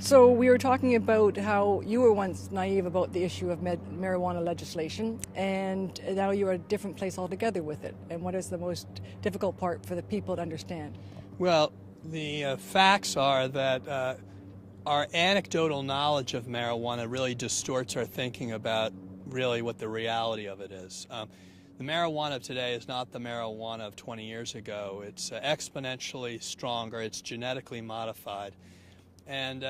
So we were talking about how you were once naive about the issue of marijuana legislation, and now you're at a different place altogether with it. And what is the most difficult part for the people to understand? Well, the facts are that our anecdotal knowledge of marijuana really distorts our thinking about really what the reality of it is. The marijuana of today is not the marijuana of 20 years ago. It's exponentially stronger. It's genetically modified. And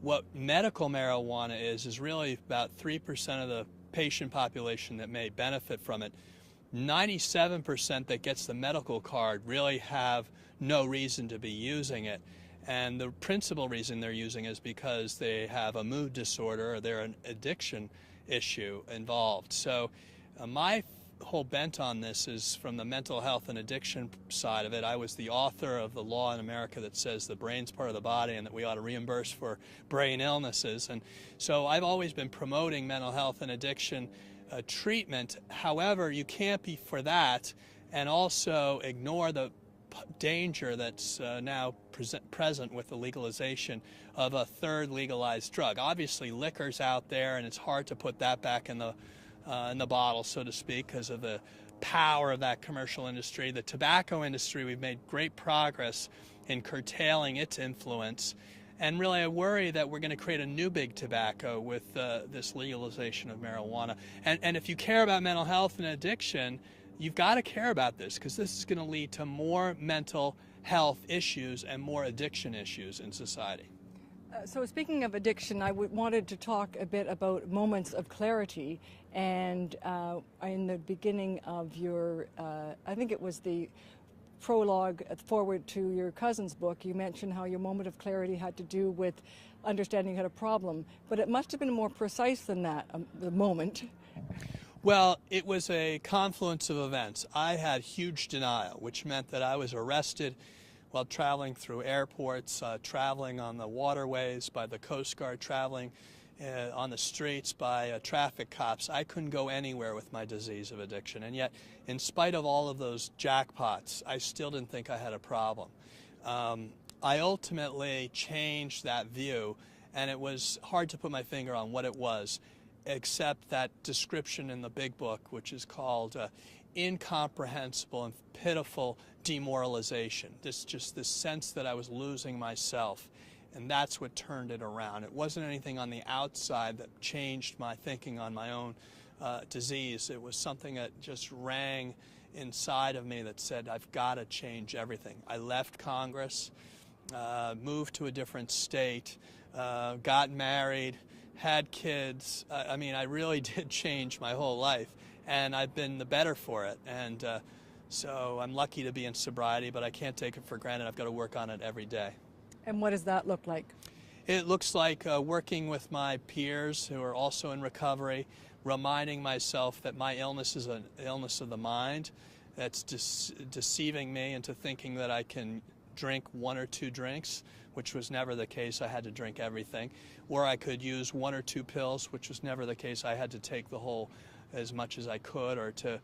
what medical marijuana is really about 3% of the patient population that may benefit from it. 97% that gets the medical card really have no reason to be using it. And the principal reason they're using it is because they have a mood disorder or they're an addiction issue involved. So my whole bent on this is from the mental health and addiction side of it. I was the author of the law in America that says the brain's part of the body and that we ought to reimburse for brain illnesses. And so I've always been promoting mental health and addiction treatment. However, you can't be for that and also ignore the danger that's now present with the legalization of a third legalized drug. Obviously, liquor's out there, and it's hard to put that back in the bottle, so to speak, because of the power of that commercial industry. The tobacco industry, we've made great progress in curtailing its influence. And really, I worry that we're going to create a new big tobacco with this legalization of marijuana. And if you care about mental health and addiction, you've got to care about this, because this is going to lead to more mental health issues and more addiction issues in society. So speaking of addiction, I wanted to talk a bit about moments of clarity. And in the beginning of your, I think it was the prologue forward to your cousin's book, you mentioned how your moment of clarity had to do with understanding you had a problem. But it must have been more precise than that, the moment. Well, it was a confluence of events. I had huge denial, which meant that I was arrested while traveling through airports, traveling on the waterways by the Coast Guard, traveling on the streets by traffic cops. I couldn't go anywhere with my disease of addiction. And yet, in spite of all of those jackpots, I still didn't think I had a problem. I ultimately changed that view, and it was hard to put my finger on what it was, except that description in the big book, which is called incomprehensible and pitiful demoralization. This sense that I was losing myself, and that's what turned it around. It wasn't anything on the outside that changed my thinking on my own disease. It was something that just rang inside of me that said, I've got to change everything. I left Congress, moved to a different state, got married, had kids. I mean, I really did change my whole life, and I've been the better for it. And so I'm lucky to be in sobriety, but I can't take it for granted. I've got to work on it every day. And what does that look like? It looks like working with my peers who are also in recovery, reminding myself that my illness is an illness of the mind that's deceiving me into thinking that I can drink 1 or 2 drinks, which was never the case. I had to drink everything. Or I could use 1 or 2 pills, which was never the case. I had to take the whole as much as I could, or to,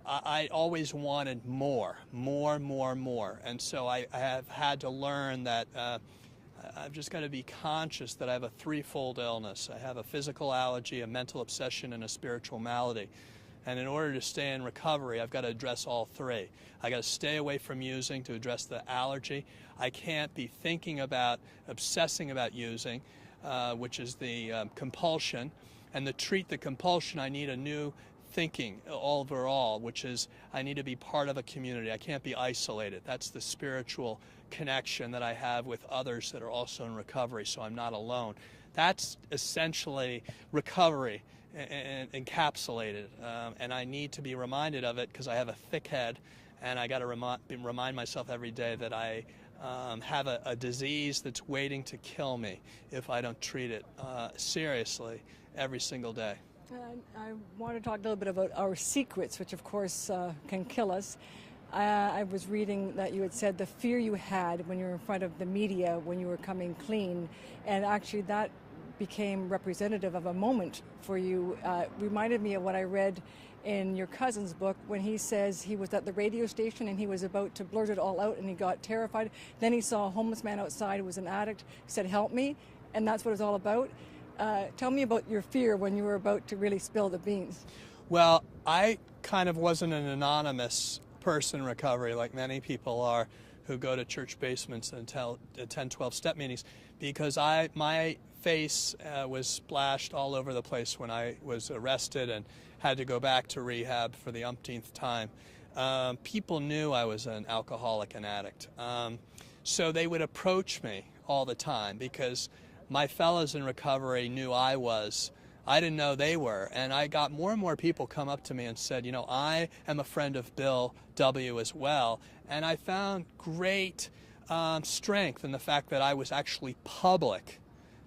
I always wanted more. And so I have had to learn that I've just got to be conscious that I have a threefold illness. I have a physical allergy, a mental obsession, and a spiritual malady. And in order to stay in recovery, I've got to address all 3. I got to stay away from using to address the allergy. I can't be thinking about, obsessing about using, which is the compulsion. And to treat the compulsion, I need a new thinking overall, which is I need to be part of a community. I can't be isolated. That's the spiritual connection that I have with others that are also in recovery, so I'm not alone. That's essentially recovery encapsulated, and I need to be reminded of it because I have a thick head, and I got to remind myself every day that I have a disease that's waiting to kill me if I don't treat it seriously every single day. I want to talk a little bit about our secrets, which of course can kill us. I was reading that you had said the fear you had when you were in front of the media when you were coming clean, and actually that became representative of a moment for you. Reminded me of what I read in your cousin's book when he says he was at the radio station and he was about to blurt it all out and he got terrified. Then he saw a homeless man outside who was an addict. He said, "Help me." and that's what it's all about. Tell me about your fear when you were about to really spill the beans. Well, I kind of wasn't an anonymous person in recovery like many people are who go to church basements and attend 12-step meetings, because my face was splashed all over the place when I was arrested and had to go back to rehab for the umpteenth time. People knew I was an alcoholic and addict. So they would approach me all the time because my fellows in recovery knew I was. I didn't know they were. And I got more and more people come up to me and said, you know, I am a friend of Bill W. as well. And I found great strength in the fact that I was actually public,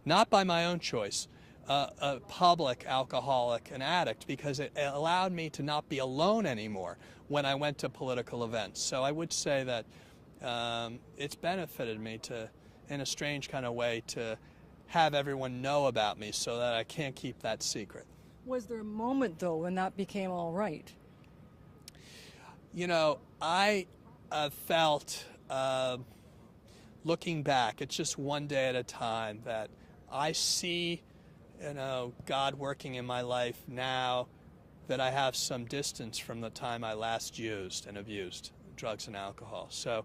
not by my own choice, a public alcoholic and addict, because it allowed me to not be alone anymore when I went to political events. So I would say that it's benefited me to, in a strange kind of way, to have everyone know about me so that I can't keep that secret. Was there a moment, though, when that became all right? You know, I felt, looking back, it's just one day at a time, that I see, you know, God working in my life now, that I have some distance from the time I last used and abused drugs and alcohol. So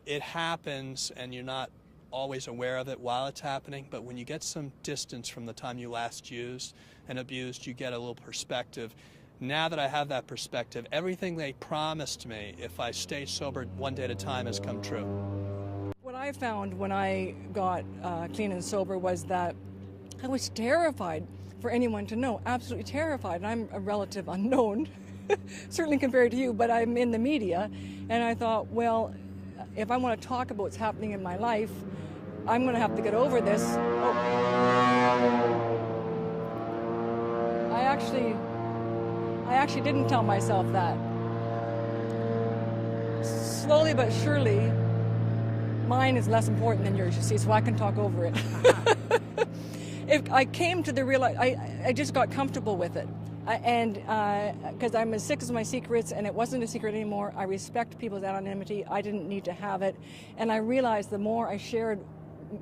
it happens, and you're not always aware of it while it's happening, but when you get some distance from the time you last used and abused, you get a little perspective. Now that I have that perspective, everything they promised me if I stay sober one day at a time has come true. What I found when I got clean and sober was that I was terrified for anyone to know, absolutely terrified. And I'm a relative unknown, certainly compared to you, but I'm in the media, and I thought, well, if I want to talk about what's happening in my life, I'm going to have to get over this. Oh. I actually didn't tell myself that. Slowly but surely, mine is less important than yours, you see, so I can talk over it. If I came to the I just got comfortable with it. And because I'm as sick as my secrets, and it wasn't a secret anymore, I respect people's anonymity. I didn't need to have it. And I realized the more I shared,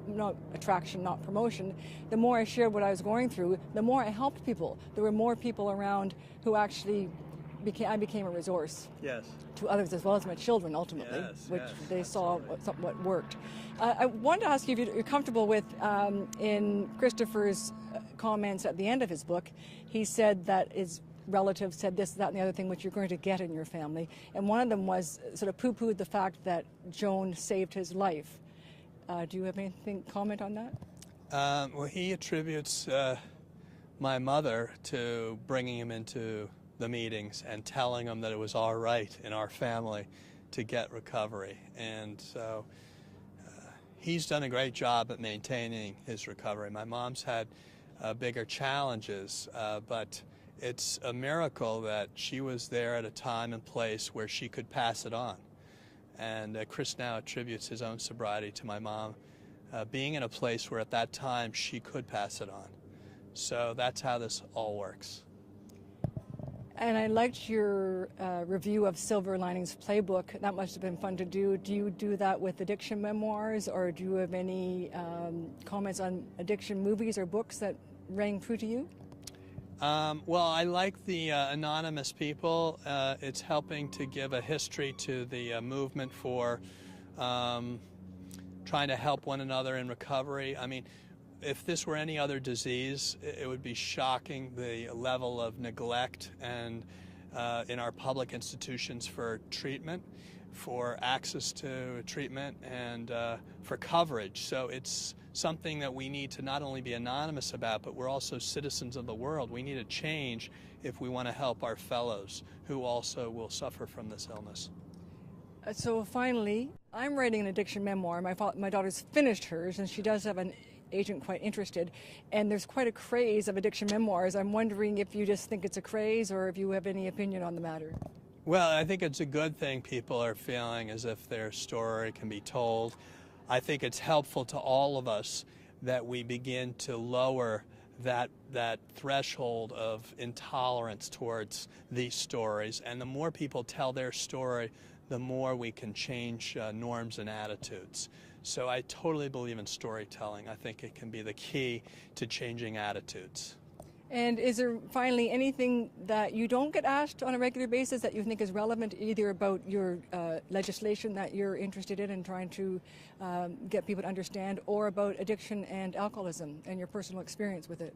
not attraction, not promotion, the more I shared what I was going through, the more I helped people. There were more people around who actually I became a resource. Yes. To others, as well as my children, ultimately, yes, which yes, they absolutely. saw what worked. I wanted to ask you if you're comfortable with, in Christopher's comments at the end of his book, he said that his relatives said this, that, and the other thing, which you're going to get in your family. And one of them was sort of poo-pooed the fact that Joan saved his life. Do you have anything comment on that? Well, he attributes my mother to bringing him into the meetings and telling him that it was all right in our family to get recovery. And so he's done a great job at maintaining his recovery. My mom's had bigger challenges, but it's a miracle that she was there at a time and place where she could pass it on. And Chris now attributes his own sobriety to my mom being in a place where at that time she could pass it on. So that's how this all works. And I liked your review of Silver Linings Playbook. That must have been fun to do. Do you do that with addiction memoirs, or do you have any comments on addiction movies or books that rang true to you? Well, I like the anonymous people. It's helping to give a history to the movement for trying to help one another in recovery. I mean, if this were any other disease, it would be shocking, the level of neglect and in our public institutions for treatment, for access to treatment, and for coverage. So it's something that we need to not only be anonymous about, but we're also citizens of the world. We need a change if we want to help our fellows who also will suffer from this illness. So finally, I'm writing an addiction memoir. My daughter's finished hers, and she does have an agent quite interested, and there's quite a craze of addiction memoirs. I'm wondering if you just think it's a craze, or if you have any opinion on the matter. Well, I think it's a good thing people are feeling as if their story can be told. I think it's helpful to all of us that we begin to lower that threshold of intolerance towards these stories, and the more people tell their story, the more we can change norms and attitudes. So I totally believe in storytelling. I think it can be the key to changing attitudes. And is there finally anything that you don't get asked on a regular basis that you think is relevant, either about your legislation that you're interested in and trying to get people to understand, or about addiction and alcoholism and your personal experience with it?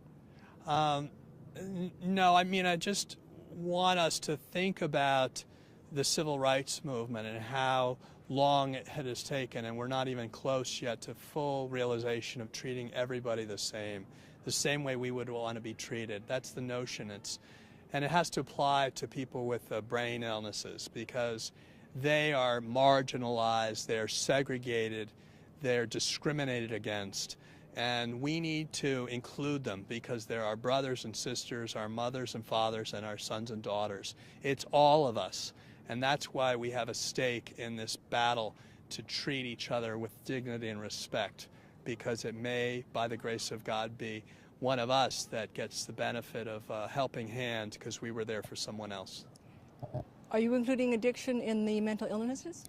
No, I mean, I just want us to think about the civil rights movement and how long it has taken, and we're not even close yet to full realization of treating everybody the same way we would want to be treated. That's the notion. And it has to apply to people with brain illnesses, because they are marginalized, they're segregated, they're discriminated against, and we need to include them because they're our brothers and sisters, our mothers and fathers, and our sons and daughters. It's all of us, and that's why we have a stake in this battle to treat each other with dignity and respect, because it may, by the grace of God, be one of us that gets the benefit of a helping hand because we were there for someone else. Are you including addiction in the mental illnesses?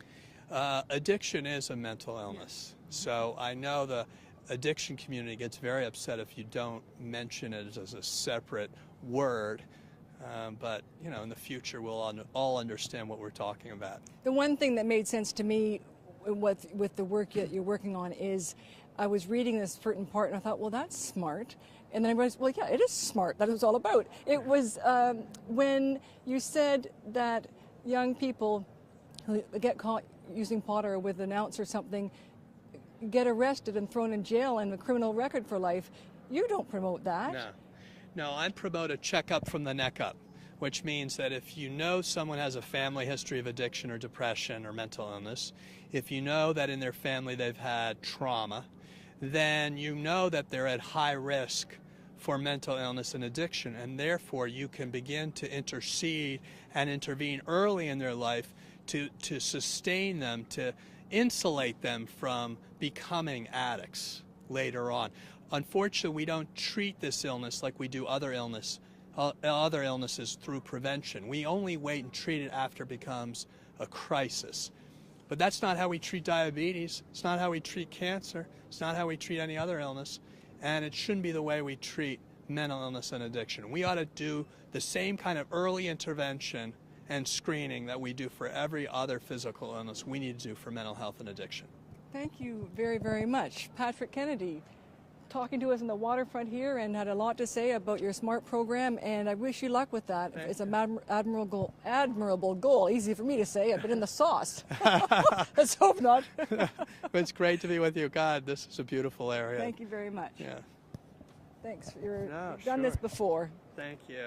Addiction is a mental illness. So I know the addiction community gets very upset if you don't mention it as a separate word. But, you know, in the future we'll all understand what we're talking about. The one thing that made sense to me with the work that you're working on is I was reading this certain part and I thought, well, that's smart. And then I realized, well, yeah, it is smart. That was all about. It was when you said that young people who get caught using pot or with an ounce or something get arrested and thrown in jail and a criminal record for life. You don't promote that. No, I promote a checkup from the neck up, which means that if you know someone has a family history of addiction or depression or mental illness, if you know that in their family they've had trauma, then you know that they're at high risk for mental illness and addiction, and therefore you can begin to intercede and intervene early in their life to sustain them, to insulate them from becoming addicts later on. Unfortunately, we don't treat this illness like we do other illnesses through prevention. We only wait and treat it after it becomes a crisis. But that's not how we treat diabetes. It's not how we treat cancer. It's not how we treat any other illness. And it shouldn't be the way we treat mental illness and addiction. We ought to do the same kind of early intervention and screening that we do for every other physical illness we need to do for mental health and addiction. Thank you very, very much. Patrick Kennedy, talking to us on the waterfront here, and had a lot to say about your SMART program, and I wish you luck with that. It's an admirable goal. Easy for me to say. I've been in the sauce. Let's hope not. It's great to be with you. God, this is a beautiful area. Thank you very much. Yeah. Thanks. You've done this before. Thank you.